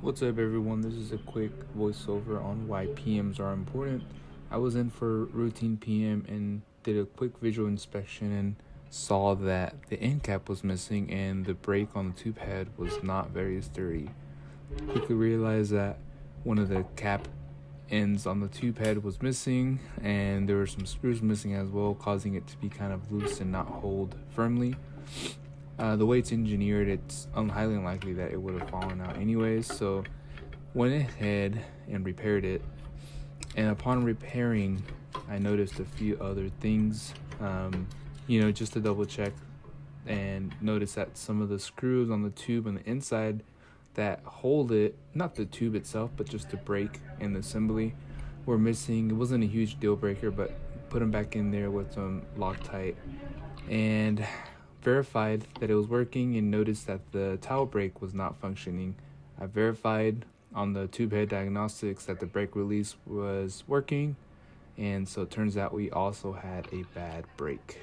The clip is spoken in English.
What's up, everyone? This is a quick voiceover on why PMs are important. I was in for routine PM and did a quick visual inspection and saw that the end cap was missing and the brake on the tube head was not very sturdy. Quickly realized that one of the cap ends on the tube head was missing, and there were some screws missing as well, causing it to be kind of loose and not hold firmly. The way it's engineered, it's highly unlikely that it would have fallen out anyways, so went ahead and repaired it. And upon repairing, I noticed a few other things, just to double check, and noticed that some of the screws on the tube on the inside that hold it, not the tube itself, but just the brake and the assembly, were missing. It wasn't a huge deal breaker, but put them back in there with some Loctite and verified that it was working, and noticed that the towel brake was not functioning. I verified on the tube head diagnostics that the brake release was working, and so it turns out we also had a bad brake.